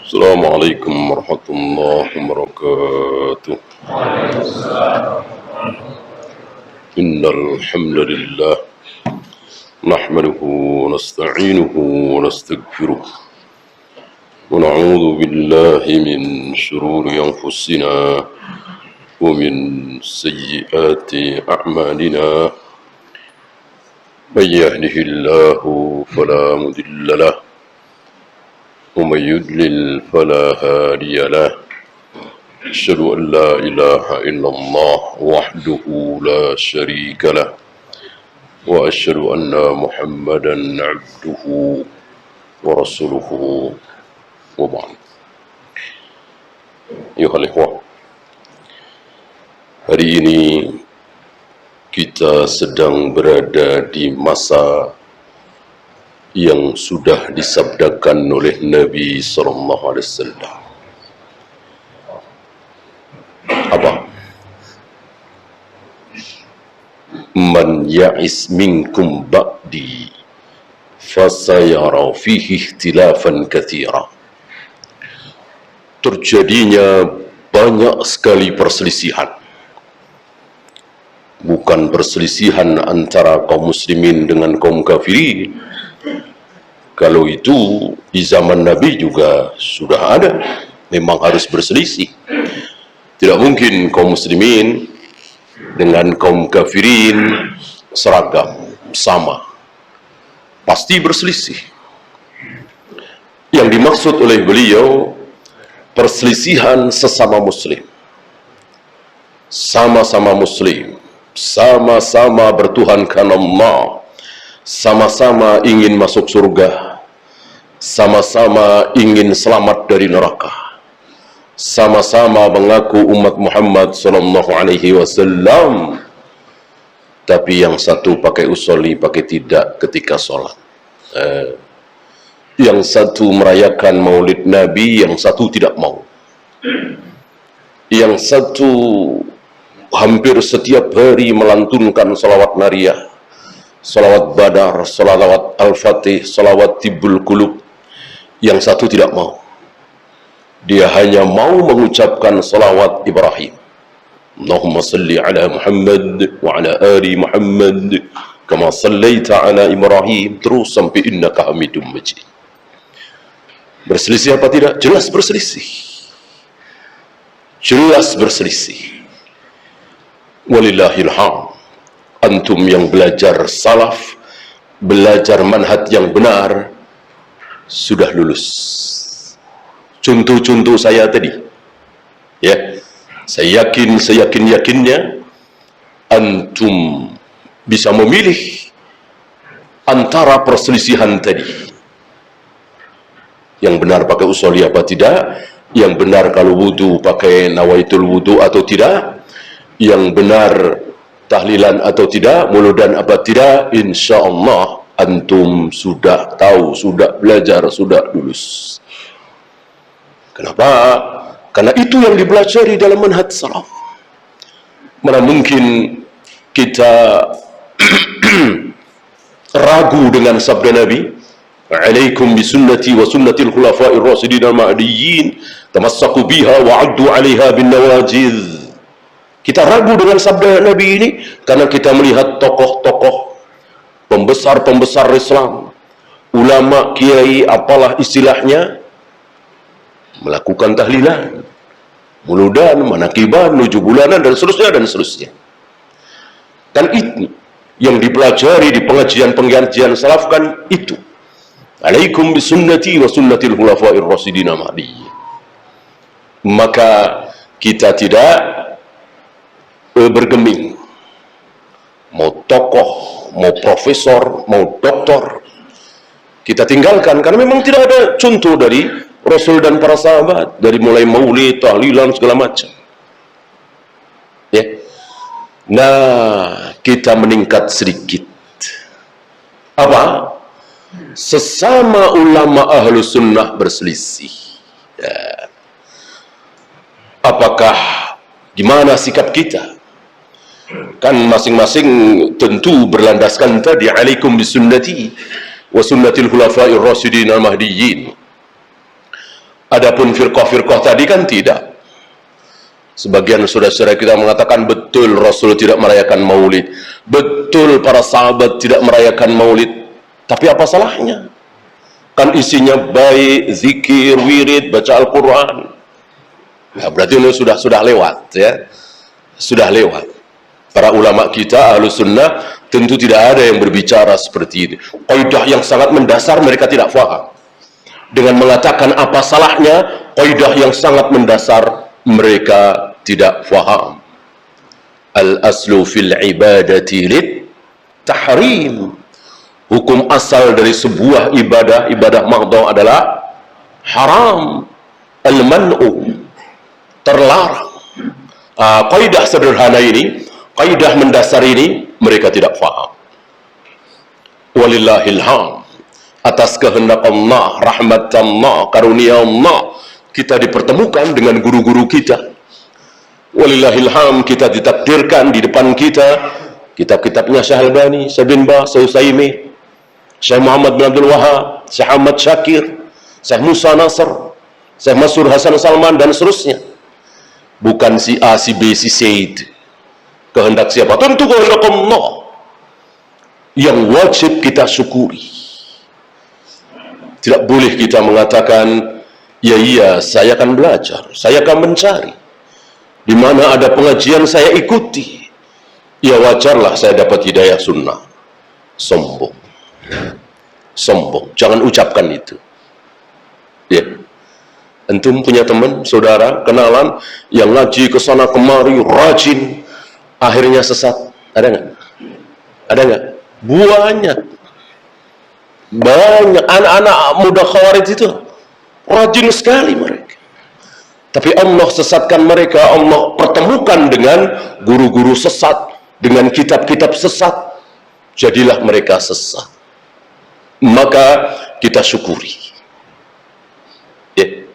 Assalamualaikum warahmatullahi wabarakatuh. Innal hamdalillah nahmaduhu wa nasta'inuhu wa nastaghfiruh wa na'udzu billahi min shururi anfusina wa min sayyiati a'malina. May yahdihillahu fala mudilla lahu ومن يضلل فلا هادي له أشهد أن لا إله إلا الله وحده لا شريك له وأشهد أن محمدا عبده ورسوله وبعد. أيها الإخوة, hari ini kita sedang berada di masa yang sudah disabdakan oleh Nabi SAW. Apa? Man ya'is minkum ba'di fasayara fihi ikhtilafan katsira. Terjadinya banyak sekali perselisihan. Bukan perselisihan antara kaum muslimin dengan kaum kafirin. Kalau itu di zaman Nabi juga sudah ada, memang harus berselisih. Tidak mungkin kaum muslimin dengan kaum kafirin seragam, sama. Pasti berselisih. Yang dimaksud oleh beliau, perselisihan sesama muslim. Sama-sama muslim, sama-sama bertuhankan Allah, sama-sama ingin masuk surga, sama-sama ingin selamat dari neraka, sama-sama mengaku umat Muhammad sallallahu alaihi wasallam, tapi yang satu pakai usolli, pakai tidak ketika sholat. Yang satu merayakan maulid Nabi, yang satu tidak mau. Yang satu hampir setiap hari melantunkan salawat nariyah, salawat badar, salawat al-fatih, salawat tibbul qulub. Yang satu tidak mau. Dia hanya mau mengucapkan salawat Ibrahim. Allahumma salli ala Muhammad wa ala ali Muhammad kama sallaita ala Ibrahim, terus sampai innaka hamidum majid. Berselisih apa tidak? Jelas berselisih. Jelas berselisih. Walillahil hamd. Antum yang belajar salaf, belajar manhaj yang benar, sudah lulus. Contoh-contoh saya tadi, ya, saya yakinnya antum bisa memilih antara perselisihan tadi. Yang benar pakai usolli apa tidak, yang benar kalau wudu pakai nawaitul wudu atau tidak, yang benar tahlilan atau tidak, muludan apa tidak, insya Allah antum sudah tahu, sudah belajar, sudah lulus. Kenapa? Karena itu yang dipelajari dalam manhaj salaf. Mana mungkin kita ragu dengan sabda Nabi, "Alaikum bisunnati wa sunnatil khulafa'ir rasyidin al-mahdiyyin, tamassaku biha wa 'addu 'alaiha bin nawajiz." Kita ragu dengan sabda Nabi ini karena kita melihat tokoh-tokoh pembesar-pembesar Islam, ulama, kiai, apalah istilahnya, melakukan tahlilan, muludan, manakiban, 7 bulanan, dan seterusnya. Dan itu yang dipelajari di pengajian-pengajian salaf kan itu. Alaikum bisunnati wa sunnatil khulafa'ir rasyidin al-mahdiyyin. Maka kita tidak bergeming. Mau tokoh, mau profesor, mau doktor, kita tinggalkan karena memang tidak ada contoh dari Rasul dan para sahabat, dari mulai maulid, tahlilan, segala macam. Ya. Nah, kita meningkat sedikit. Apa? Sesama ulama ahlu sunnah berselisih. Ya. Apakah, gimana sikap kita? Kan masing-masing tentu berlandaskan tadi, alaikum bisunnati wa sunnatil khulafa'ir rasyidin al-mahdiyyin. Adapun firqah-firqah tadi kan tidak. Sebagian saudara-saudara kita mengatakan betul Rasul tidak merayakan maulid, betul para sahabat tidak merayakan maulid. Tapi apa salahnya? Kan isinya baik, zikir, wirid, baca Al-Quran. Nah, berarti ini sudah lewat, ya. Sudah lewat. Para ulama kita Ahlus Sunnah tentu tidak ada yang berbicara seperti ini. Kaidah yang sangat mendasar mereka tidak faham. Dengan mengatakan apa salahnya, kaidah yang sangat mendasar mereka tidak faham. Al-aslu fil ibadati lit tahrim. Hukum asal dari sebuah ibadah mahdhah adalah haram. Al-man'u, terlarang. Kaidah sederhana ini, kaidah mendasar ini mereka tidak faham. Walillahil hamd. Atas kehendak Allah, rahmat Allah, karunia Allah, kita dipertemukan dengan guru-guru kita. Walillahil hamd, kita ditakdirkan di depan kita kitab-kitabnya Syekh Albani, Syekh bin Baz, Syekh Utsaimin, Syekh Muhammad bin Abdul Wahab, Syekh Ahmad Syakir, Syekh Musa Nasr, Syekh Mansur Hasan Salman, dan seterusnya. Bukan si A, si B, si Said. Kehendak siapa? Tentu kehendak Allah yang wajib kita syukuri. Tidak boleh kita mengatakan, ya iya, saya akan belajar, saya akan mencari. Di mana ada pengajian saya ikuti. Ya wajarlah saya dapat hidayah sunnah. Sombong. Sombong. Jangan ucapkan itu. Ya. Antum punya teman, saudara, kenalan, yang ngaji ke sana kemari, rajin, akhirnya sesat. Ada nggak? Ada nggak? Banyak. Banyak anak-anak muda Khawarij itu rajin sekali mereka. Tapi Allah sesatkan mereka, Allah pertemukan dengan guru-guru sesat, dengan kitab-kitab sesat. Jadilah mereka sesat. Maka kita syukuri. Ya.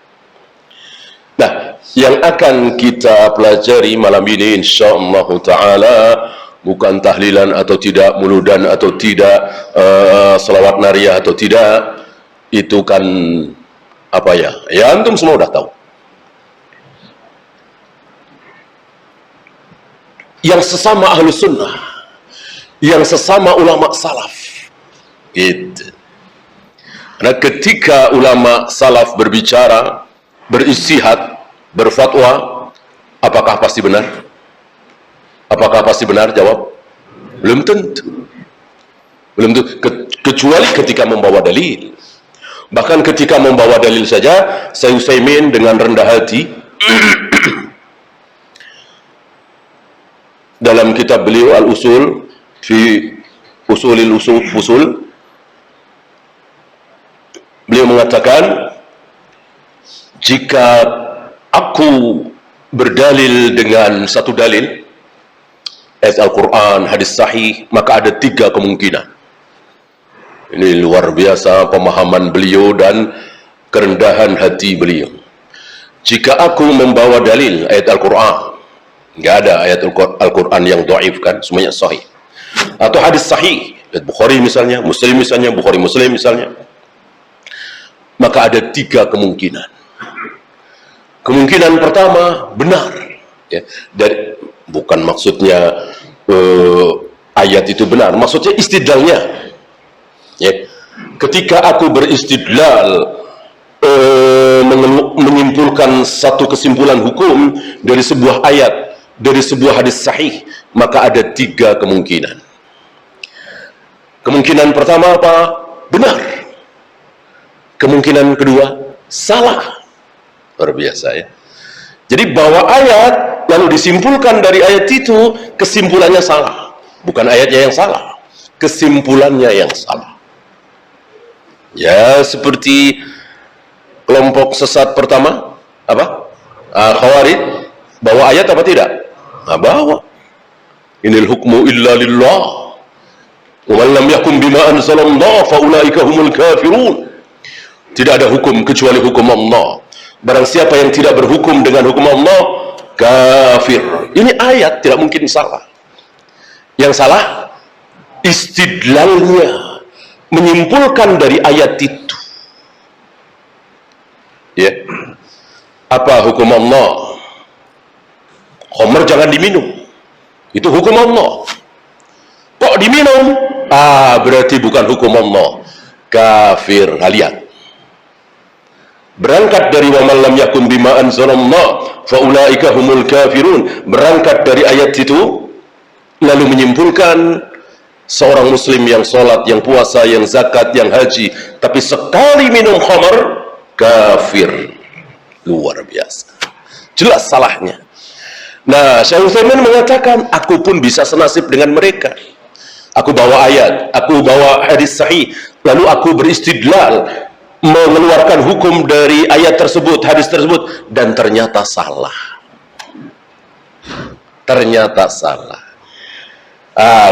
Nah, yang akan kita pelajari malam ini insyaallah ta'ala bukan tahlilan atau tidak, muludan atau tidak, selawat nariyah atau tidak. Itu kan apa ya? Ya antum semua udah tahu. Yang sesama Ahlus Sunnah, yang sesama ulama salaf, gitu. Karena ketika ulama salaf berbicara, beristihad, berfatwa, apakah pasti benar? Apakah pasti benar? Jawab, belum tentu. Belum tentu, kecuali ketika membawa dalil. Bahkan ketika membawa dalil saja, Syekh Utsaimin dengan rendah hati dalam kitab beliau Al-Usul fi Usulil Usul, beliau mengatakan, jika aku berdalil dengan satu dalil, ayat Al-Quran, hadis sahih, maka ada 3 kemungkinan. Ini luar biasa pemahaman beliau dan kerendahan hati beliau. Jika aku membawa dalil ayat Al-Quran, nggak ada ayat Al-Quran yang dhaif kan, semuanya sahih. Atau hadis sahih, ayat Bukhari misalnya, Muslim misalnya, Bukhari Muslim misalnya, maka ada 3 kemungkinan. Kemungkinan pertama benar, ya, dari bukan maksudnya ayat itu benar, maksudnya istidlalnya. Ya. Ketika aku beristidlal menyimpulkan satu kesimpulan hukum dari sebuah ayat, dari sebuah hadis sahih, maka ada 3 kemungkinan. Kemungkinan pertama apa? Benar. Kemungkinan kedua salah. Luar biasa ya. Jadi bawa ayat lalu disimpulkan dari ayat itu, kesimpulannya salah. Bukan ayatnya yang salah, kesimpulannya yang salah. Ya, seperti kelompok sesat pertama, apa? Khawarij, bawa ayat apa tidak? Nah, bawa. Inil hukmu illa lillah. Wa man lam yakum bima anzalallah fa ulaika humul kafirun. Tidak ada hukum kecuali hukum Allah. Barang siapa yang tidak berhukum dengan hukum Allah, kafir. Ini ayat tidak mungkin salah. Yang salah istidlalnya, menyimpulkan dari ayat itu, ya, apa hukum Allah? Khamr jangan diminum, itu hukum Allah. Kok diminum? Berarti bukan hukum Allah, kafir. Lihat, berangkat dari wa man lam yakum bima anzalallah fa ulaika humul kafirun. Berangkat dari ayat itu lalu menyimpulkan seorang muslim yang sholat, yang puasa, yang zakat, yang haji, tapi sekali minum khamr, kafir. Luar biasa, jelas salahnya. Nah, Syekh Utsaimin mengatakan, aku pun bisa senasib dengan mereka. Aku bawa ayat, aku bawa hadis sahih, lalu aku beristidlal, mengeluarkan hukum dari ayat tersebut, hadis tersebut, dan ternyata salah. Ternyata salah.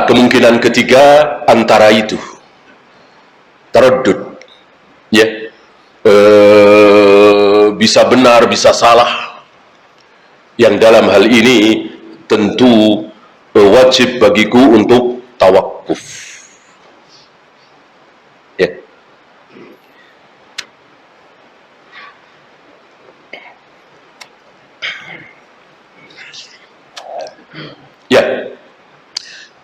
Kemungkinan ketiga antara itu, taraddud, ya, bisa benar, bisa salah. Yang dalam hal ini tentu wajib bagiku untuk tawakuf, ya. Ya,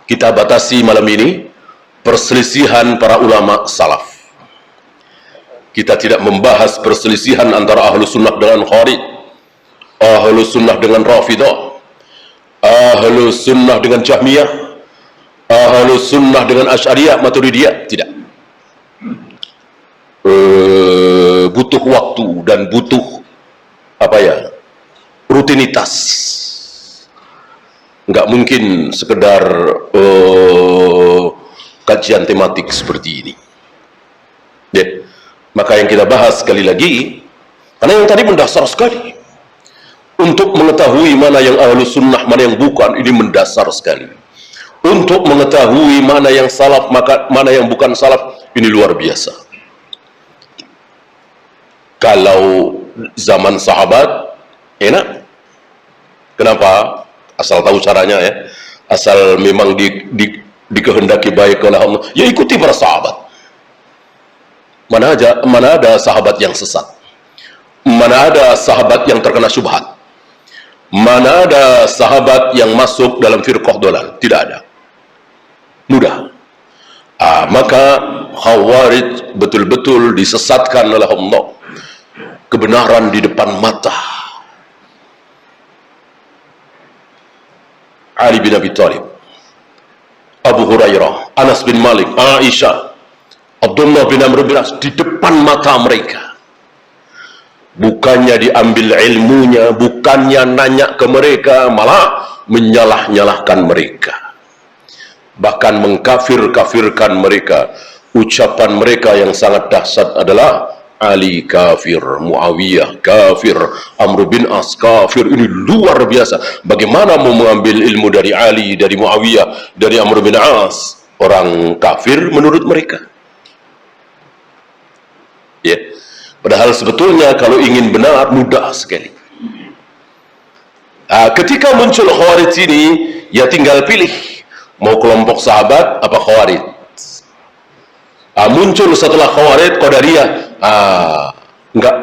kita batasi malam ini perselisihan para ulama salaf. Kita tidak membahas perselisihan antara ahlu sunnah dengan khawarij, ahlu sunnah dengan rafidah, ahlu sunnah dengan jahmiyah, ahlu sunnah dengan asy'ariyah, maturidiyah. Tidak. Butuh waktu dan butuh rutinitas. Nggak mungkin sekedar kajian tematik seperti ini, ya. Maka yang kita bahas sekali lagi, karena yang tadi mendasar sekali, untuk mengetahui mana yang ahlu sunnah, mana yang bukan, ini mendasar sekali. Untuk mengetahui mana yang salaf, mana yang bukan salaf, ini luar biasa. Kalau zaman sahabat enak, kenapa? Asal tahu caranya, ya, asal memang dikehendaki baik oleh Allah, ya ikuti para sahabat. Mana ada sahabat yang sesat, mana ada sahabat yang terkena syubhat, mana ada sahabat yang masuk dalam firqah dolal. Tidak ada. Mudah. Maka khawarij betul-betul disesatkan oleh Allah. Kebenaran di depan mata. Ali bin Abi Thalib, Abu Hurairah, Anas bin Malik, Aisyah, Abdullah bin Amr bin As, di depan mata mereka. Bukannya diambil ilmunya, bukannya nanya ke mereka, malah menyalah-nyalahkan mereka, bahkan mengkafir-kafirkan mereka. Ucapan mereka yang sangat dahsyat adalah Ali kafir, Muawiyah kafir, Amr bin As kafir. Ini luar biasa. Bagaimana mau mengambil ilmu dari Ali, dari Muawiyah, dari Amr bin As, orang kafir menurut mereka, ya. Padahal sebetulnya kalau ingin benar mudah sekali. Ketika muncul khawarij ini, ya tinggal pilih mau kelompok sahabat apa khawarij. Muncul setelah khawarij qadariyah, enggak,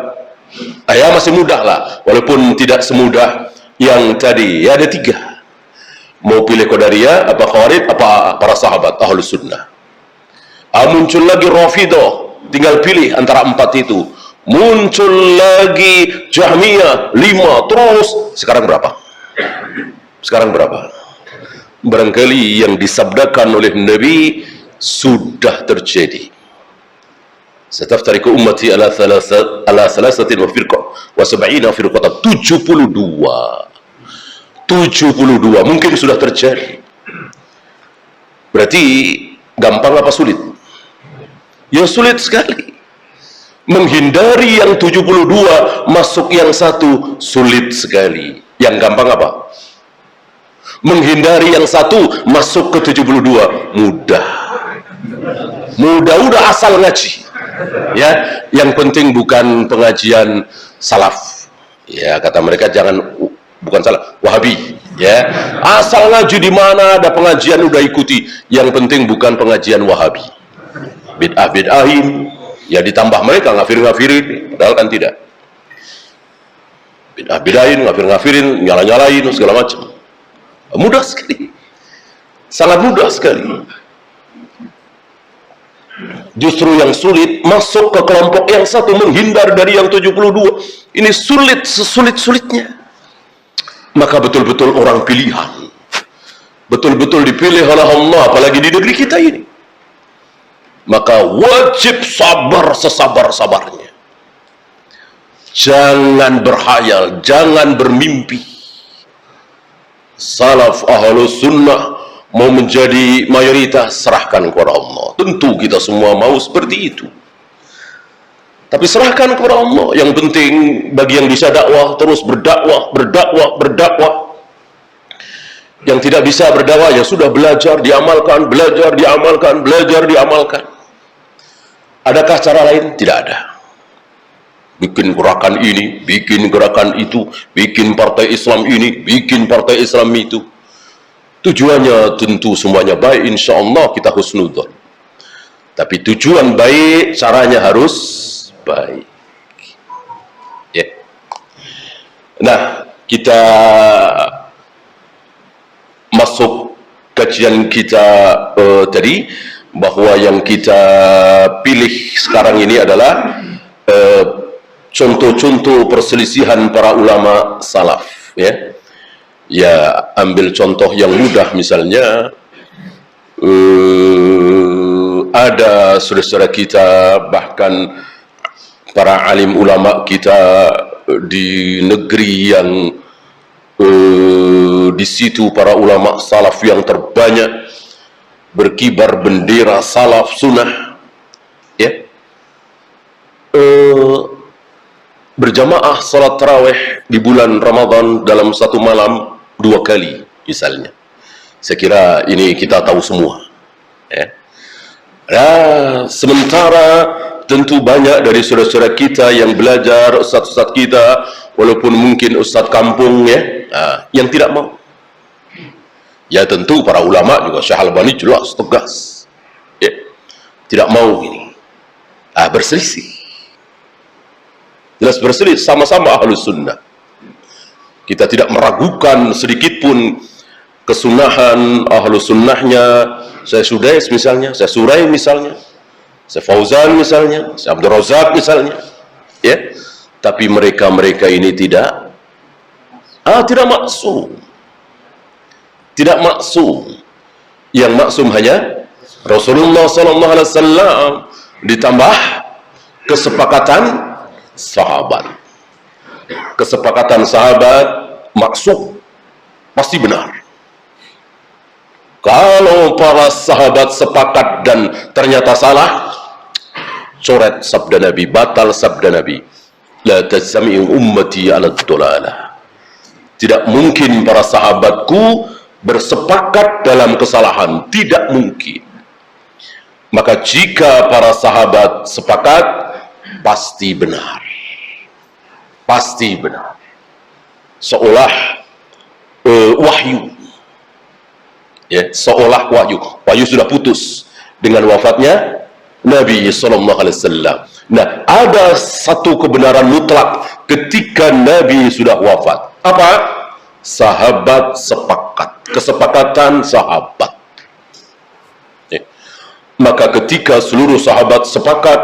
ya masih mudah lah, walaupun tidak semudah yang tadi. Ya ada tiga, mau pilih qadariyah apa khawarij apa para sahabat ahlus sunnah. Muncul lagi rafidah, tinggal pilih antara empat itu. Muncul lagi jahmiyah, 5, terus sekarang berapa? Sekarang berapa? Barangkali yang disabdakan oleh Nabi sudah terjadi. Sataftariqu ummati ala thalathatin wa sab'ina firqatan, 72 mungkin sudah terjadi. Berarti gampang apa sulit? Ya sulit sekali. Menghindari yang 72 masuk yang satu sulit sekali. Yang gampang apa? Menghindari yang satu masuk ke 72 mudah. Mudah asal ngaji, ya. Yang penting bukan pengajian salaf, ya, kata mereka, bukan salah, Wahabi, ya. Asal ngaji di mana ada pengajian udah ikuti. Yang penting bukan pengajian Wahabi, bid'ah-bid'ahin, ya ditambah mereka ngafir-ngafirin, padahal kan tidak. Bid'ah-bid'ahin, ngafir-ngafirin, nyala-nyalain, segala macam. Mudah sekali. Sangat mudah sekali. Justru yang sulit masuk ke kelompok yang satu, menghindar dari yang 72. Ini sulit, sesulit-sulitnya. Maka betul-betul orang pilihan, betul-betul dipilih oleh Allah, apalagi di negeri kita ini. Maka wajib sabar sesabar-sabarnya. Jangan berhayal, jangan bermimpi. Salaf ahlus sunnah mau menjadi mayoritas, serahkan kepada Allah. Tentu kita semua mau seperti itu, tapi serahkan kepada Allah. Yang penting bagi yang bisa dakwah, terus berdakwah. Yang tidak bisa berdakwah, ya sudah, belajar, diamalkan, belajar, diamalkan, belajar, diamalkan. Adakah cara lain? Tidak ada. Bikin gerakan ini, bikin gerakan itu, bikin partai Islam ini, bikin partai Islam itu. Tujuannya tentu semuanya baik, insya Allah kita husnudzon. Tapi tujuan baik, caranya harus baik. Ya. Nah, kita masuk kajian kita tadi, bahwa yang kita pilih sekarang ini adalah contoh-contoh perselisihan para ulama salaf. Ya, ambil contoh yang mudah, misalnya ada saudara kita, bahkan para alim ulama kita di negeri yang di situ para ulama salaf yang terbanyak, berkibar bendera salaf sunnah, ya, berjamaah salat tarawih di bulan Ramadan dalam satu malam 2 kali misalnya. Saya kira ini kita tahu semua, ya. Nah, sementara tentu banyak dari saudara-saudara kita yang belajar, ustaz-ustaz kita, walaupun mungkin ustaz kampung, ya, yang tidak mau. Ya tentu para ulama juga, Syekh Albani jelas tegas, ya, tidak mau ini. Berselisih, jelas berselisih, sama-sama ahlus sunnah. Kita tidak meragukan sedikit pun kesunahan ahlus sunnahnya Syekh Sudais misalnya, Syekh Surai misalnya, Syekh Fauzan misalnya, Syekh Abdul Razak misalnya, ya. Tapi mereka ini tidak maksum. Tidak maksum. Yang maksum hanya Rasulullah SAW ditambah kesepakatan sahabat. Kesepakatan sahabat maksum pasti benar. Kalau para sahabat sepakat dan ternyata salah, coret sabda Nabi, batal sabda Nabi. La tajzami'u ummati 'ala dhalalah. Tidak mungkin para sahabatku bersepakat dalam kesalahan, tidak mungkin. Maka jika para sahabat sepakat, pasti benar, pasti benar. Seolah wahyu, ya, seolah wahyu sudah putus dengan wafatnya Nabi SAW. Nah, ada satu kebenaran mutlak ketika Nabi sudah wafat. Apa? Sahabat sepakat, kesepakatan sahabat. Maka ketika seluruh sahabat sepakat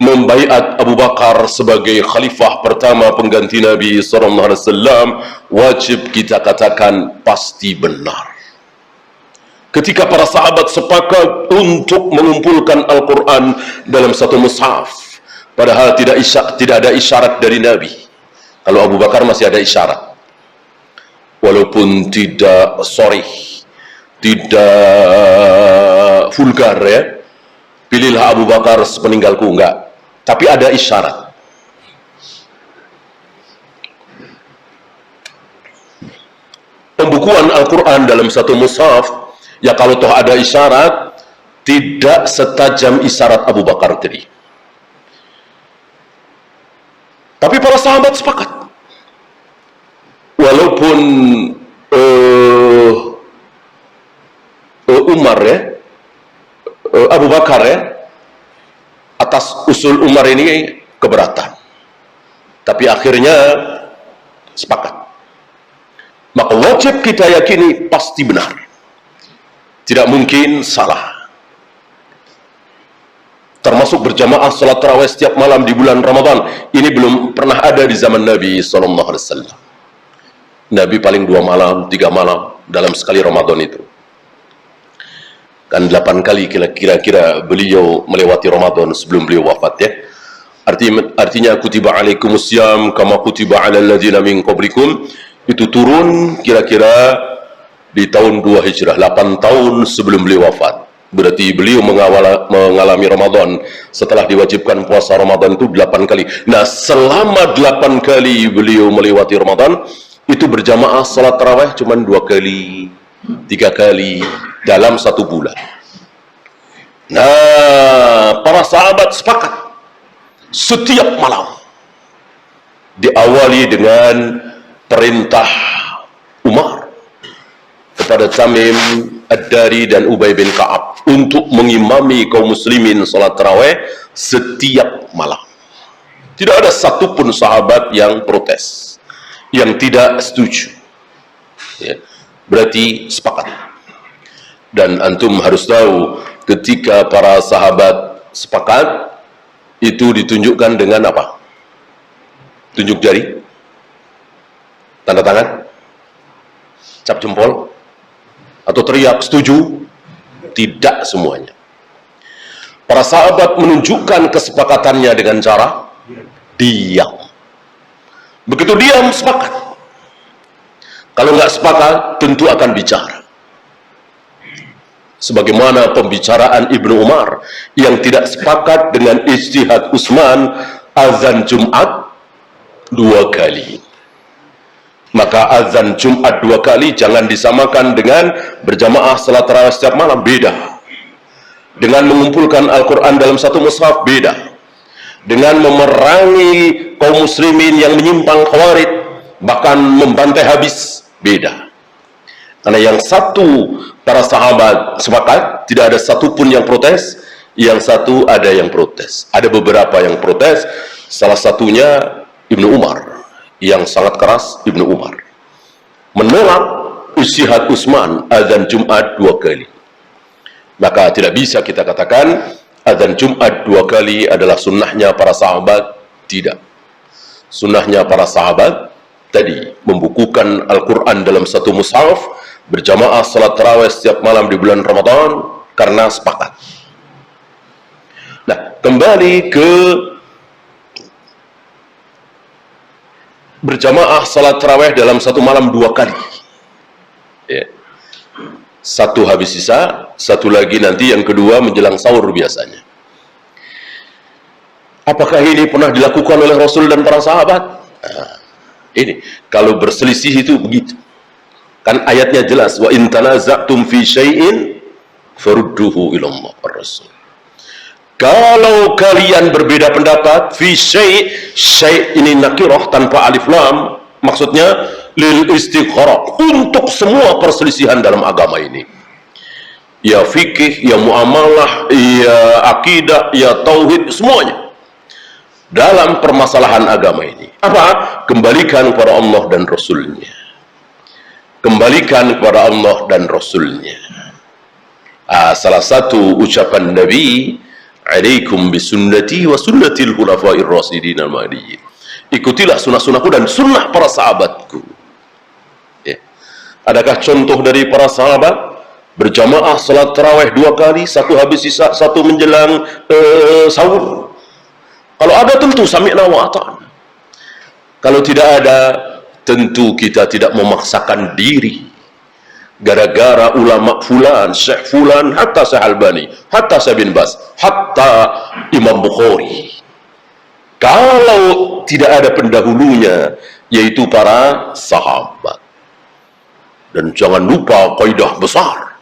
membaiat Abu Bakar sebagai khalifah pertama pengganti Nabi SAW, wajib kita katakan pasti benar. Ketika para sahabat sepakat untuk mengumpulkan Al-Quran dalam satu mushaf, padahal tidak ada isyarat dari Nabi. Kalau Abu Bakar masih ada isyarat, walaupun tidak sharih, tidak vulgar, ya. Pilihlah Abu Bakar sepeninggalku, enggak. Tapi ada isyarat. Pembukuan Al-Quran dalam satu mushaf, ya kalau toh ada isyarat, tidak setajam isyarat Abu Bakar tadi. Tapi para sahabat sepakat. Walaupun Umar, ya, Abu Bakar, ya, atas usul Umar ini keberatan, tapi akhirnya sepakat. Maka wajib kita yakini pasti benar, tidak mungkin salah. Termasuk berjamaah salat tarawih setiap malam di bulan Ramadan, ini belum pernah ada di zaman Nabi SAW. Nabi paling 2 malam, 3 malam dalam sekali Ramadan itu. Kan 8 kali kira-kira beliau melewati Ramadan sebelum beliau wafat, ya. Artinya kutiba alaikumusiyam kama kutiba alal ladzina min qablikum itu turun kira-kira di tahun 2 Hijrah, 8 tahun sebelum beliau wafat. Berarti beliau mengalami Ramadan setelah diwajibkan puasa Ramadan itu 8 kali. Nah, selama 8 kali beliau melewati Ramadan, itu berjamaah salat tarawih cuma 2 kali, 3 kali dalam 1 bulan. Nah, para sahabat sepakat setiap malam diawali dengan perintah Umar kepada Tamim Ad-Dari dan Ubay bin Ka'ab untuk mengimami kaum muslimin salat tarawih setiap malam. Tidak ada satupun sahabat yang protes, yang tidak setuju, ya. Berarti sepakat. Dan antum harus tahu, ketika para sahabat sepakat, itu ditunjukkan dengan apa? Tunjuk jari, tanda tangan, cap jempol, atau teriak setuju? Tidak semuanya. Para sahabat menunjukkan kesepakatannya dengan cara diam. Begitu diam, sepakat. Kalau nggak sepakat, tentu akan bicara. Sebagaimana pembicaraan Ibnu Umar yang tidak sepakat dengan ijtihad Utsman, azan Jumat 2 kali. Maka azan Jumat 2 kali jangan disamakan dengan berjamaah salat tarawih setiap malam, beda. Dengan mengumpulkan Al-Quran dalam 1 mushaf, beda. Dengan memerangi kaum muslimin yang menyimpang khawarij, bahkan membantai habis, beda. Karena yang satu para sahabat sepakat, tidak ada satupun yang protes, yang satu ada yang protes. Ada beberapa yang protes, salah satunya Ibnu Umar, yang sangat keras. Ibnu Umar menolak ijtihad Utsman azan Jumat 2 kali. Maka tidak bisa kita katakan azan Jumat 2 kali adalah sunnahnya para sahabat. Tidak. Sunnahnya para sahabat tadi membukukan Al-Quran dalam 1 mushaf, berjamaah salat tarawih setiap malam di bulan Ramadan karena sepakat. Nah, kembali ke berjamaah salat tarawih dalam 1 malam 2 kali, ya. 1 habis sisa, 1 lagi nanti yang kedua menjelang sahur biasanya. Apakah ini pernah dilakukan oleh Rasul dan para sahabat? Nah, ini kalau berselisih itu begitu. Kan ayatnya jelas, wa in tanaza'tum fi syai'in farudduhu ila Allah war Rasul. Kalau kalian berbeda pendapat, fi syai' ini nakirah tanpa alif lam, maksudnya lil istighraq, untuk semua perselisihan dalam agama ini. Ya fikih, ya muamalah, ya akidah, ya tauhid, semuanya dalam permasalahan agama ini. Apa? Kembalikan kepada Allah dan Rasulnya. Kembalikan kepada Allah dan Rasulnya. Salah satu ucapan Nabi, alaikum bisunnati wa sunnatil khulafa'ir rasyidin al-mahdiyyin. Ikutilah sunnah-sunnahku dan sunnah para sahabatku. Ya. Adakah contoh dari para sahabat berjamaah salat tarawih 2 kali, 1 habis sisa, 1 menjelang sahur? Kalau ada tentu sami'na wa ata'na. Kalau tidak ada, tentu kita tidak memaksakan diri. Gara-gara ulama fulan, Syekh fulan, hatta Syekh Albani, hatta Syekh bin Baz, hatta Imam Bukhari. Kalau tidak ada pendahulunya, yaitu para sahabat. Dan jangan lupa kaidah besar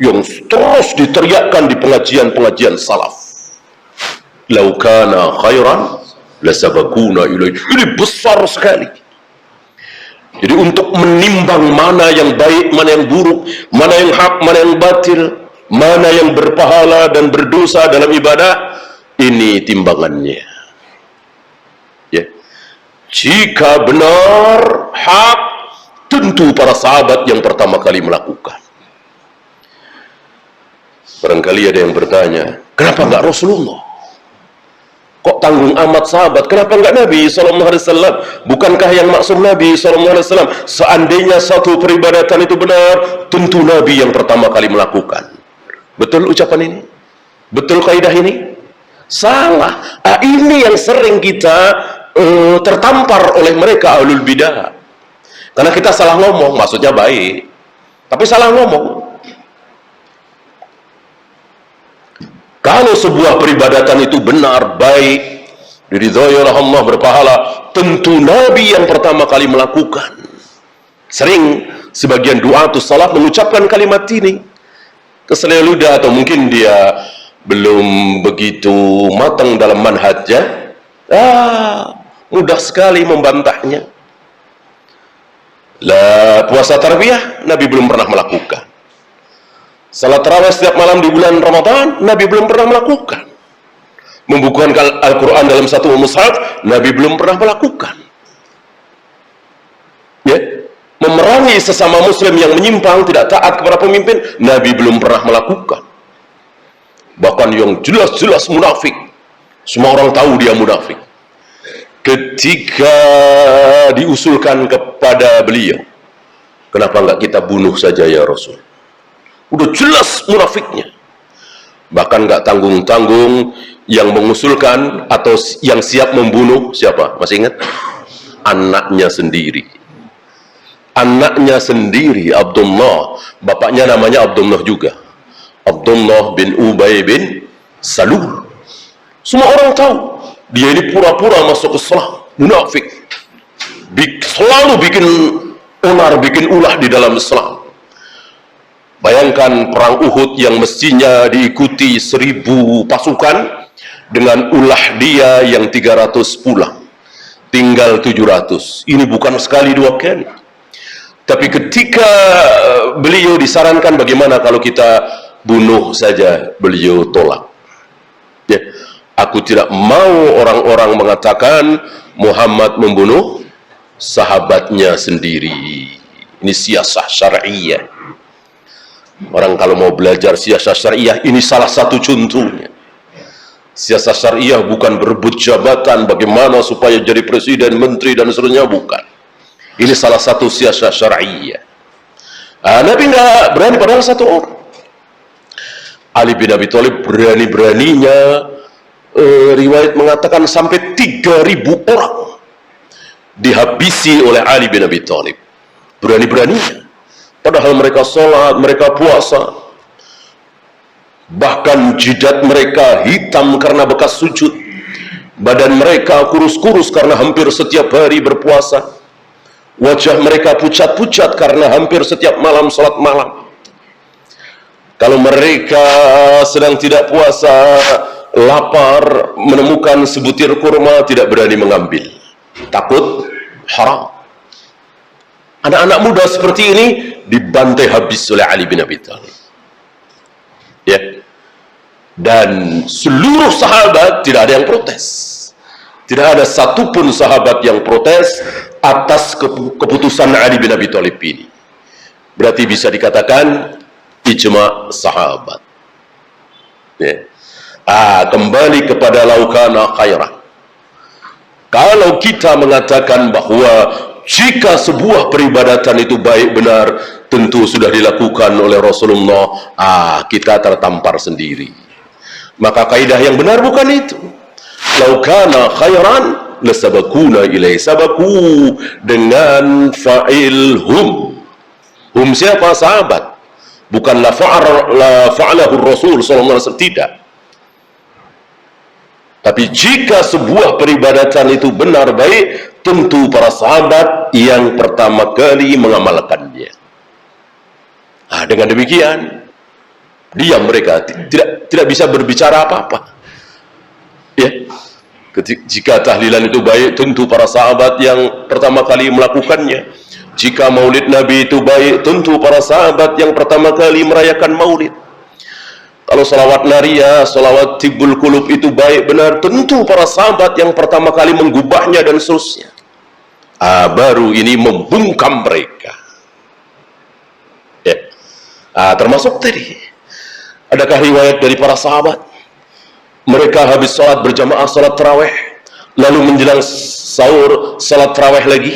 yang terus diteriakkan di pengajian-pengajian salaf. Lau kana khairan lasabaquna ilaihi. Ini besar sekali. Jadi untuk menimbang mana yang baik, mana yang buruk, mana yang hak, mana yang batil, mana yang berpahala dan berdosa dalam ibadah, ini timbangannya. Ya. Jika benar hak, tentu para sahabat yang pertama kali melakukan. Barangkali ada yang bertanya, kenapa enggak Rasulullah? Kok tanggung amat sahabat? Kenapa enggak Nabi SAW? Bukankah yang maksud Nabi SAW? Seandainya satu peribadatan itu benar, tentu Nabi yang pertama kali melakukan. Betul ucapan ini? Betul kaidah ini? Salah. Ini yang sering kita tertampar oleh mereka ahlul bidah. Karena kita salah ngomong, maksudnya baik, tapi salah ngomong. Kalau sebuah peribadatan itu benar, baik, diridhoi oleh Allah, berpahala, tentu Nabi yang pertama kali melakukan. Sering sebagian du'atus salat mengucapkan kalimat ini keselio ludah, atau mungkin dia belum begitu matang dalam manhajnya, mudah sekali membantahnya. Lah, puasa tarbiyah Nabi belum pernah melakukan. Salat tarawih setiap malam di bulan Ramadan Nabi belum pernah melakukan. Membukukan Al-Quran dalam satu mushaf Nabi belum pernah melakukan. Ya, memerangi sesama muslim yang menyimpang, tidak taat kepada pemimpin, Nabi belum pernah melakukan. Bahkan yang jelas-jelas munafik, semua orang tahu dia munafik, ketika diusulkan kepada beliau, kenapa enggak kita bunuh saja ya Rasul? Udah jelas munafiknya. Bahkan nggak tanggung-tanggung yang mengusulkan atau yang siap membunuh siapa? Masih ingat? Anaknya sendiri. Anaknya sendiri, Abdullah. Bapaknya namanya Abdullah juga. Abdullah bin Ubay bin Salul. Semua orang tahu dia ini pura-pura masuk Islam, munafik. Selalu bikin onar, bikin ulah di dalam Islam. Bayangkan perang Uhud yang mestinya diikuti 1000 pasukan, dengan ulah dia yang 300 pulang, tinggal 700. Ini bukan sekali dua kali. Tapi ketika beliau disarankan bagaimana kalau kita bunuh saja, beliau tolak. Ya, aku tidak mau orang-orang mengatakan Muhammad membunuh sahabatnya sendiri. Ini siasah syar'iyah. Orang kalau mau belajar siasah syariah, ini salah satu contohnya. Siasah syariah bukan berebut jabatan, bagaimana supaya jadi presiden, menteri, dan seterusnya, bukan. Ini salah satu siasah syariah. Nabi nggak berani padahal satu orang. Ali bin Abi Thalib berani-beraninya, riwayat mengatakan sampai 3000 orang dihabisi oleh Ali bin Abi Thalib. Berani-beraninya. Padahal mereka sholat, mereka puasa, bahkan jidat mereka hitam karena bekas sujud, badan mereka kurus-kurus karena hampir setiap hari berpuasa, wajah mereka pucat-pucat karena hampir setiap malam sholat malam. Kalau mereka sedang tidak puasa, lapar, menemukan sebutir kurma, tidak berani mengambil, takut haram. Anak-anak muda seperti ini dibantai habis oleh Ali bin Abi Thalib. Ya. Dan seluruh sahabat tidak ada yang protes. Tidak ada satupun sahabat yang protes atas keputusan Ali bin Abi Thalib ini. Berarti bisa dikatakan ijma sahabat. Ya. Kembali kepada laukana khairan. Kalau kita mengatakan bahwa jika sebuah peribadatan itu baik benar, tentu sudah dilakukan oleh Rasulullah, kita tertampar sendiri. Maka kaidah yang benar bukan itu. Lau kana khairan lasabakuna ilai, sabaku dengan fa'il hum. Hum siapa? Sahabat. Bukan la fa'alahu Rasul SAW, tidak. Tapi jika sebuah peribadatan itu benar baik, tentu para sahabat yang pertama kali mengamalkannya. Dengan demikian, diam mereka, tidak bisa berbicara apa-apa. Ya, jika tahlilan itu baik, tentu para sahabat yang pertama kali melakukannya. Jika maulid Nabi itu baik, tentu para sahabat yang pertama kali merayakan maulid. Kalau salawat naria, salawat tibbul qulub itu baik benar, tentu para sahabat yang pertama kali menggubahnya dan seterusnya. Baru ini membungkam mereka. Ya. Termasuk tadi, adakah riwayat dari para sahabat mereka habis sholat berjamaah, sholat tarawih, lalu menjelang sahur sholat tarawih lagi?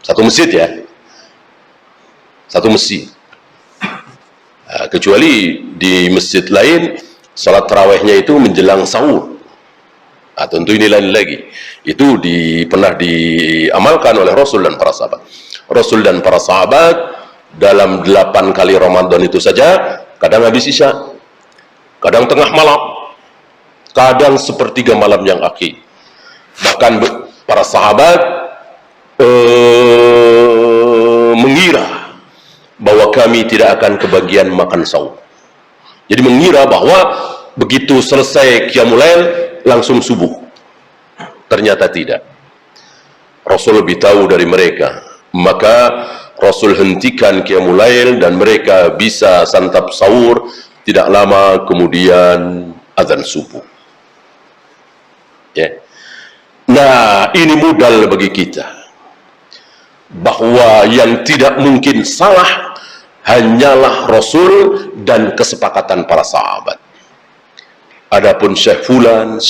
Satu masjid ya, satu masjid. Kecuali di masjid lain salat tarawihnya itu menjelang sahur. Tentu ini lain lagi. Itu pernah diamalkan oleh Rasul dan para sahabat. Rasul dan para sahabat dalam 8 kali Ramadan itu saja, kadang habis isya, kadang tengah malam, kadang sepertiga malam yang akhir. Bahkan para sahabat mengira bahwa kami tidak akan kebagian makan sahur. Jadi mengira bahwa begitu selesai qiyamul lail langsung subuh. Ternyata tidak. Rasul lebih tahu dari mereka. Maka Rasul hentikan qiyamul lail dan mereka bisa santap sahur. Tidak lama kemudian azan subuh. Ya. Nah, ini modal bagi kita, bahwa yang tidak mungkin salah hanyalah Rasul dan kesepakatan para sahabat. Adapun Syekh Fulan,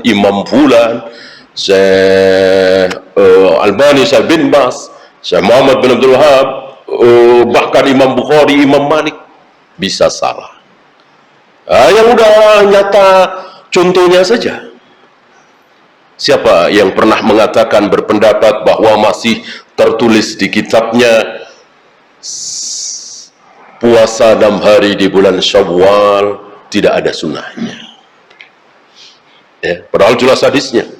Imam Fulan, Syekh Albani, Syekh bin Bas, Syekh Muhammad bin Abdul Wahab, bahkan Imam Bukhari, Imam Malik, bisa salah. Yang udah nyata contohnya saja. Siapa yang pernah mengatakan, berpendapat bahwa masih tertulis di kitabnya puasa 6 hari di bulan Syawal tidak ada sunnahnya? Ya, padahal jelas hadisnya.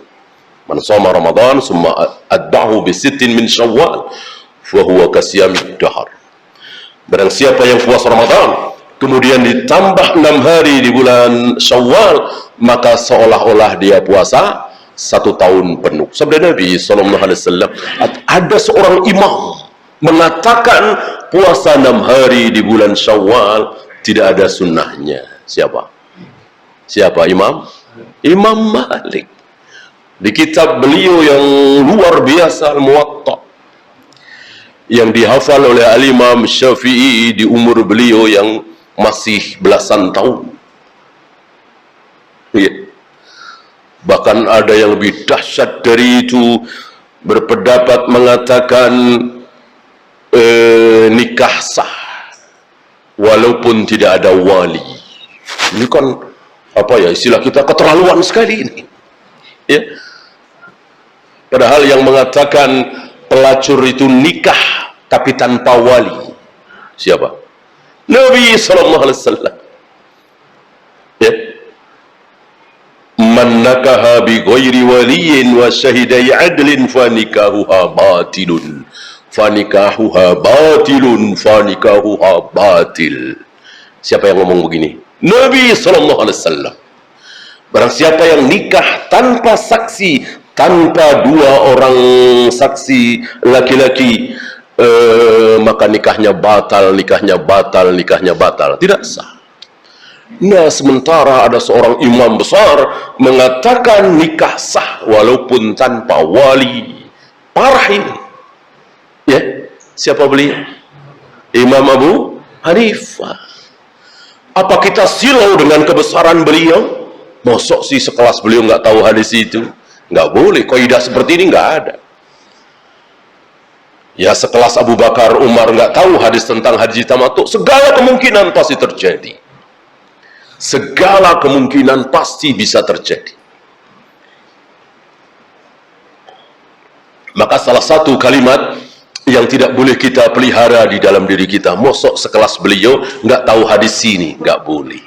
Man shoma Ramadan summa atba'ahu bi sittin min Syawal fa huwa kasiyamid dahr. Barang siapa yang puasa Ramadan kemudian ditambah 6 hari di bulan Syawal, maka seolah-olah dia puasa 1 tahun penuh. Sabda Nabi SAW, ada seorang imam mengatakan puasa 6 hari di bulan Syawal tidak ada sunnahnya. Siapa imam? Imam Malik. Di kitab beliau yang luar biasa, Al-Muwatta, yang dihafal oleh Al-Imam Syafi'i di umur beliau yang masih belasan tahun. Ya. Bahkan ada yang lebih dahsyat dari itu, berpendapat mengatakan nikah sah walaupun tidak ada wali. Ini kan istilah kita keterlaluan sekali ini. Ya. Padahal yang mengatakan pelacur itu nikah tapi tanpa wali, siapa? Nabi SAW. Ya. Man nakaha bi ghairi waliyin wa syahidai adlin fa nikahuha batilun. Fanikahuha batil. Siapa yang ngomong begini? Nabi SAW. Barang siapa yang nikah tanpa saksi, tanpa 2 orang saksi laki-laki, maka nikahnya batal. Tidak sah. Nah, sementara ada seorang imam besar mengatakan nikah sah walaupun tanpa wali. Parah ini. Ya, siapa beliau? Imam Abu Hanifah. Apa kita silau dengan kebesaran beliau? Mosok sih sekelas beliau nggak tahu hadis itu? Nggak boleh. Kaidah seperti ini nggak ada. Ya, sekelas Abu Bakar, Umar nggak tahu hadis tentang haji tamattu, segala kemungkinan pasti terjadi. Segala kemungkinan pasti bisa terjadi. Maka salah satu kalimat yang tidak boleh kita pelihara di dalam diri kita, mosok sekelas beliau nggak tahu hadis ini, nggak boleh.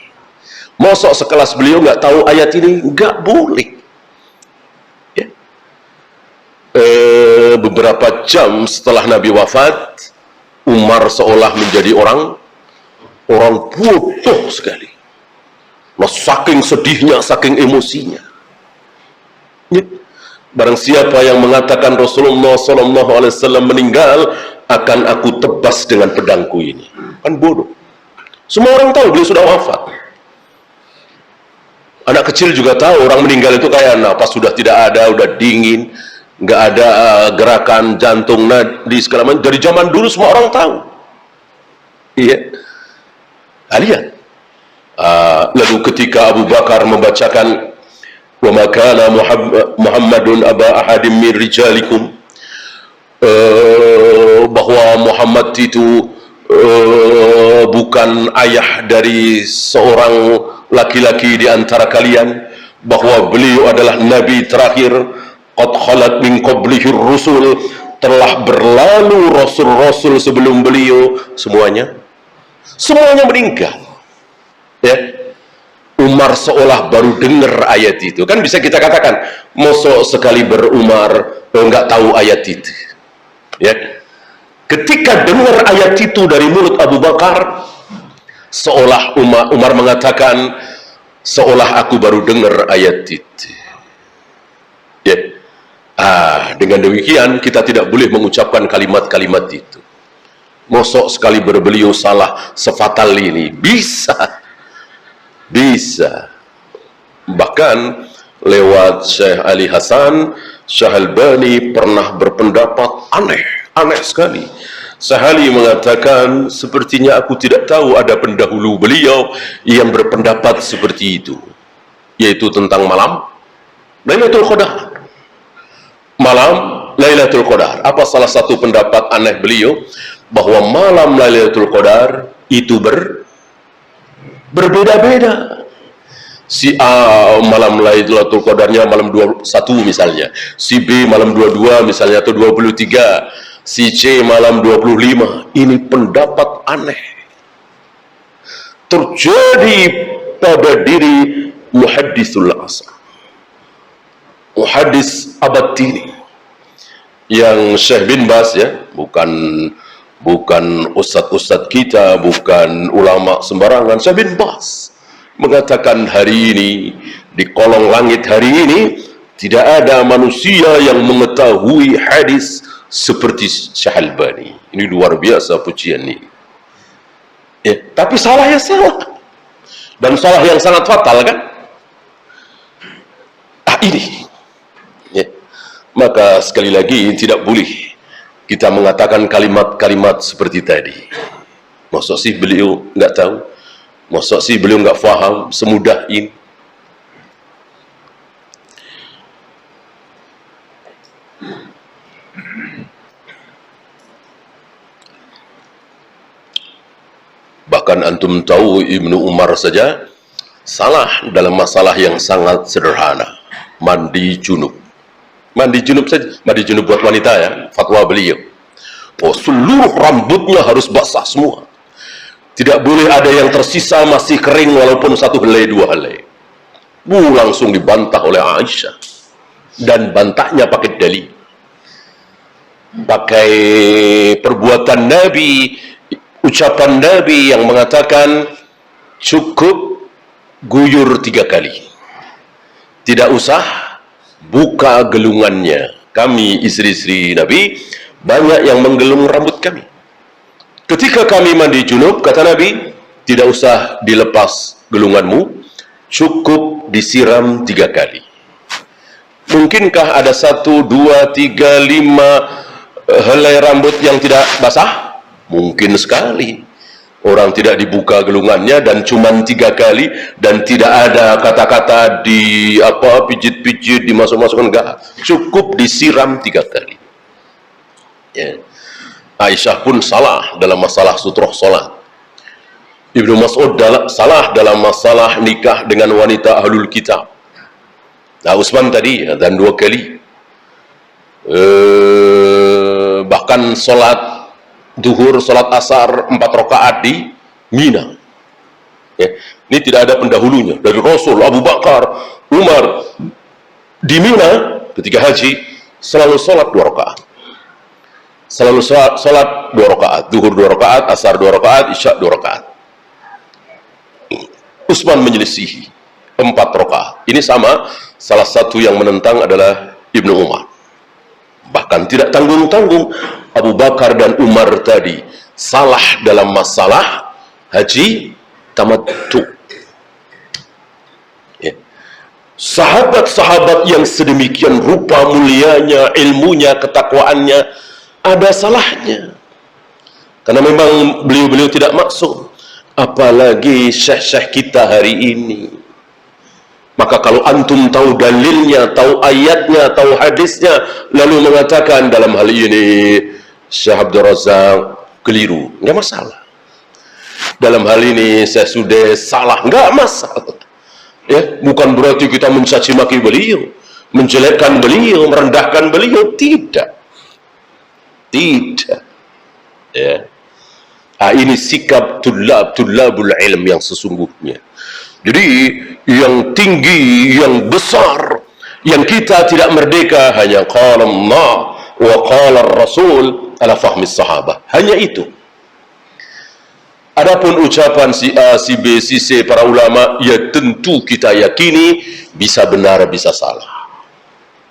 Mosok sekelas beliau nggak tahu ayat ini, nggak boleh. Ya. Beberapa jam setelah Nabi wafat, Umar seolah menjadi orang bodoh sekali. Nah, saking sedihnya, saking emosinya. Ya. Barang siapa yang mengatakan Rasulullah SAW meninggal, akan aku tebas dengan pedangku ini. Kan bodoh. Semua orang tahu beliau sudah wafat. Anak kecil juga tahu orang meninggal itu kayak apa, sudah tidak ada, udah dingin, nggak ada gerakan jantung, nadi segala macam. Dari zaman dulu semua orang tahu. Iya. Lihat. Lalu ketika Abu Bakar membacakan wa ma kana Muhammadun aba ahadim min rijalikum, bahwa Muhammad itu bukan ayah dari seorang laki-laki di antara kalian, bahwa beliau adalah nabi terakhir, qad khalat min qablihi rusul, telah berlalu rasul-rasul sebelum beliau, semuanya meninggal. Ya, Umar seolah baru dengar ayat itu. Kan bisa kita katakan, mosok sekali berumar enggak tahu ayat itu. Ya, ketika dengar ayat itu dari mulut Abu Bakar, seolah Umar mengatakan, seolah aku baru dengar ayat itu. Ya. Dengan demikian kita tidak boleh mengucapkan kalimat-kalimat itu. Mosok sekali berbeliau salah sefatal ini. Bisa. Bahkan lewat Syekh Ali Hasan, Syekh Albani pernah berpendapat aneh sekali. Syekh Ali mengatakan, sepertinya aku tidak tahu ada pendahulu beliau yang berpendapat seperti itu, yaitu tentang malam Lailatul Qadar. Malam Lailatul Qadar. Apa salah satu pendapat aneh beliau? Bahwa malam Lailatul Qadar itu berbeda-beda. Si A malam Lailatul Qadarnya malam 21 misalnya, si B malam 22 misalnya, atau 23, si C malam 25. Ini pendapat aneh terjadi pada diri muhaddisul asr, muhaddis abad ini, yang Syekh bin Baz, ya, bukan ustadz kita, bukan ulama sembarangan. Syekh bin Baz mengatakan hari ini, di kolong langit hari ini, tidak ada manusia yang mengetahui hadis seperti Syekh Albani. Ini luar biasa pujian ini. Ya, tapi salah ya salah. Dan salah yang sangat fatal, kan? Ini. Ya. Maka sekali lagi tidak boleh kita mengatakan kalimat-kalimat seperti tadi. Maksud sih beliau nggak tahu? Maksud sih beliau nggak faham semudah ini? Bahkan antum tahu Ibnu Umar saja salah dalam masalah yang sangat sederhana, mandi junub. Mandi junub saja, mandi junub buat wanita, ya, fatwa beliau. Seluruh rambutnya harus basah semua. Tidak boleh ada yang tersisa masih kering walaupun 1 helai 2 helai. Langsung dibantah oleh Aisyah, dan bantahnya pakai dalil, pakai perbuatan Nabi, ucapan Nabi yang mengatakan cukup guyur 3 kali, tidak usah buka gelungannya. Kami istri-istri Nabi banyak yang menggelung rambut kami. Ketika kami mandi junub, kata Nabi, tidak usah dilepas gelunganmu, cukup disiram 3 kali. Mungkinkah ada 1, 2, 3, 5 helai rambut yang tidak basah? Mungkin sekali. Orang tidak dibuka gelungannya dan cuma 3 kali, dan tidak ada kata-kata di pijit-pijit, dimasuk-masukkan, enggak. Cukup disiram 3 kali. Ya. Aisyah pun salah dalam masalah sutroh sholat. Ibnu Mas'ud salah dalam masalah nikah dengan wanita ahlul kitab. Nah, Utsman tadi, dan 2 kali. Bahkan sholat duhur, sholat asar 4 rakaat di Mina. Ya. Ini tidak ada pendahulunya dari Rasul, Abu Bakar, Umar. Di Mina ketika haji selalu sholat 2 rakaat. Selalu sholat 2 rakaat, duhur 2 rakaat, asar 2 rakaat, isya 2 rakaat. Utsman menyelisihi 4 rakaat. Ini sama, salah satu yang menentang adalah Ibnu Umar. Bahkan tidak tanggung-tanggung, Abu Bakar dan Umar tadi salah dalam masalah haji tamattu. Ya. Sahabat-sahabat yang sedemikian rupa mulianya, ilmunya, ketakwaannya, ada salahnya. Karena memang beliau-beliau tidak maksum. Apalagi syekh-syekh kita hari ini. Maka kalau antum tahu dalilnya, tahu ayatnya, tahu hadisnya, lalu mengatakan dalam hal ini Syekh Abdul Razak keliru, nggak masalah. Dalam hal ini saya sudah salah, nggak masalah. Ya, bukan berarti kita mencaci maki beliau, menjelekkan beliau, merendahkan beliau, tidak. Tidak. Ya. Ini sikap tulabul ilm yang sesungguhnya. Jadi yang tinggi, yang besar, yang kita tidak merdeka hanya qala Allah wa qala Rasul ala fahmi sahabah. Hanya itu. Adapun ucapan si A, si B, si C, para ulama, ya tentu kita yakini bisa benar, bisa salah.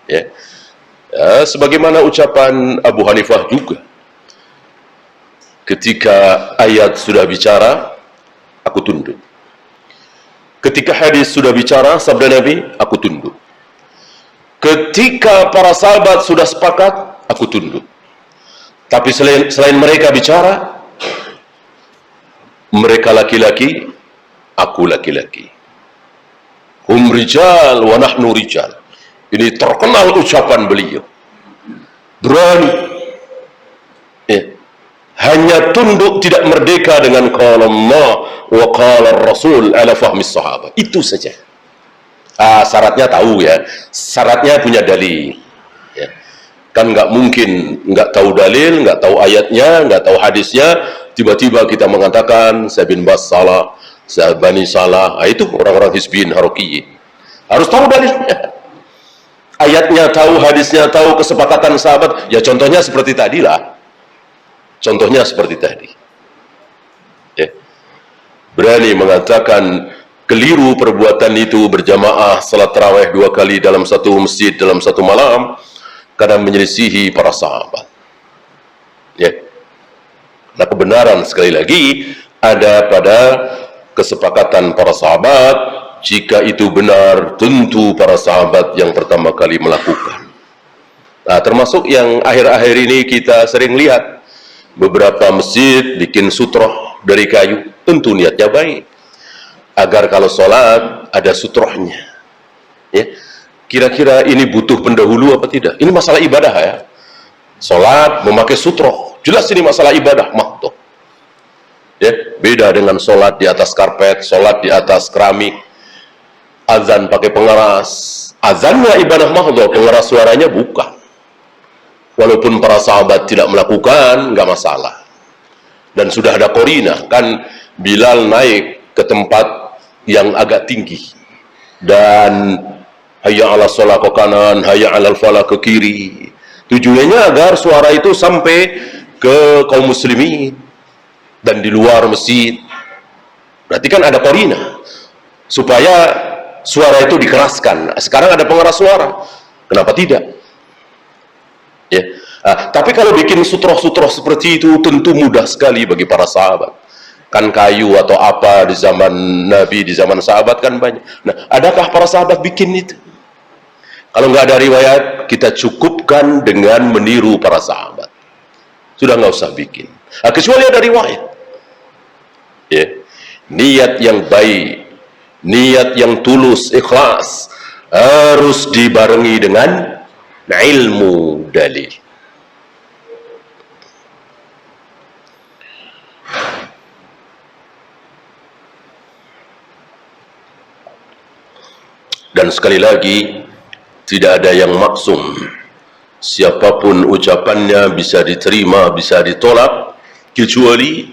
Ya. Ya, sebagaimana ucapan Abu Hanifah juga. Ketika ayat sudah bicara, aku tunduk. Ketika hadis sudah bicara, sabda Nabi, aku tunduk. Ketika para sahabat sudah sepakat, aku tunduk. Tapi selain mereka bicara, mereka laki-laki, aku laki-laki. Hum rijal wa nahnu rijal. Ini terkenal ucapan beliau. Berani. Hanya tunduk, tidak merdeka dengan qala Allah wa qala Rasul ala fahmi sahabat. Itu saja. Syaratnya tahu ya. Syaratnya punya dalil. Ya. Kan nggak mungkin nggak tahu dalil, nggak tahu ayatnya, nggak tahu hadisnya, tiba-tiba kita mengatakan saya bin Bas salah, saya Bani salah. Itu orang-orang Hizbiyin Harokiyin. Harus tahu dalilnya. Ayatnya tahu, hadisnya tahu, kesepakatan sahabat. Ya contohnya seperti tadi lah. Contohnya seperti tadi. Ya. Berani mengatakan keliru perbuatan itu berjamaah salat tarawih 2 kali dalam satu masjid dalam satu malam karena menyelisihi para sahabat. Ya. Nah, kebenaran sekali lagi ada pada kesepakatan para sahabat. Jika itu benar, tentu para sahabat yang pertama kali melakukan. Nah, termasuk yang akhir-akhir ini kita sering lihat. Beberapa masjid bikin sutroh dari kayu, tentu niatnya baik. Agar kalau sholat ada sutrohnya. Ya. Kira-kira ini butuh pendahulu apa tidak? Ini masalah ibadah ya. Sholat memakai sutroh, jelas ini masalah ibadah, makhluk. Ya, beda dengan sholat di atas karpet, sholat di atas keramik, azan pakai pengeras. Azannya ibadah makhluk, pengeras suaranya bukan. Walaupun para sahabat tidak melakukan, nggak masalah. Dan sudah ada korina, kan Bilal naik ke tempat yang agak tinggi. Dan hayya ala sholah ke kanan, hayya ala falah ke kiri. Tujuannya agar suara itu sampai ke kaum muslimin. Dan di luar masjid. Berarti kan ada korina. Supaya suara itu dikeraskan. Sekarang ada pengeras suara. Kenapa tidak? Ya. Tapi kalau bikin sutroh-sutroh seperti itu tentu mudah sekali bagi para sahabat. Kan kayu atau apa di zaman Nabi, di zaman sahabat kan banyak. Nah, adakah para sahabat bikin itu? Kalau nggak ada riwayat, kita cukupkan dengan meniru para sahabat. Sudah nggak usah bikin. Kecuali ada riwayat. Ya. Niat yang baik, niat yang tulus, ikhlas, harus dibarengi dengan ilmu dalil. Dan sekali lagi, tidak ada yang maksum. Siapapun ucapannya bisa diterima, bisa ditolak, kecuali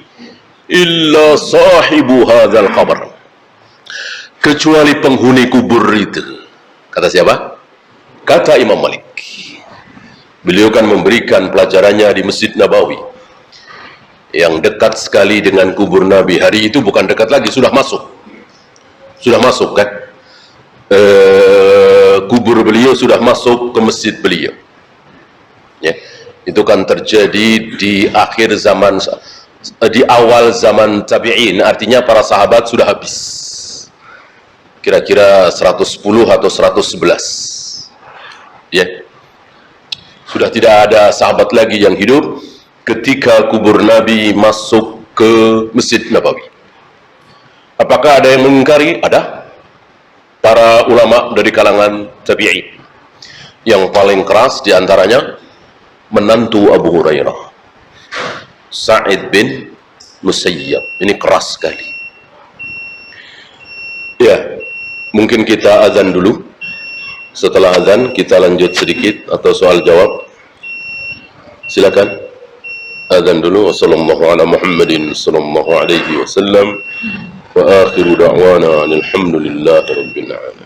illa sahibu hadzal qabr. Kecuali penghuni kubur itu. Kata siapa? Kata Imam Malik. Beliau kan memberikan pelajarannya di Masjid Nabawi yang dekat sekali dengan kubur Nabi. Hari itu bukan dekat lagi, sudah masuk. Sudah masuk kan? Kubur beliau sudah masuk ke masjid beliau. Ya. Itu kan terjadi di akhir zaman di awal zaman tabi'in, artinya para sahabat sudah habis. Kira-kira 110 atau 111. Ya. Sudah tidak ada sahabat lagi yang hidup ketika kubur Nabi masuk ke Masjid Nabawi. Apakah ada yang mengingkari? Ada. Para ulama dari kalangan tabi'in. Yang paling keras diantaranya menantu Abu Hurairah, Sa'id bin Musayyab. Ini keras sekali. Ya, mungkin kita azan dulu. Setelah azan kita lanjut sedikit atau soal jawab. Silakan. Azan dulu. Wassallallahu ala Muhammadin sallallahu alaihi wasallam. Wa akhiru da'wana alhamdulillahi rabbil alamin.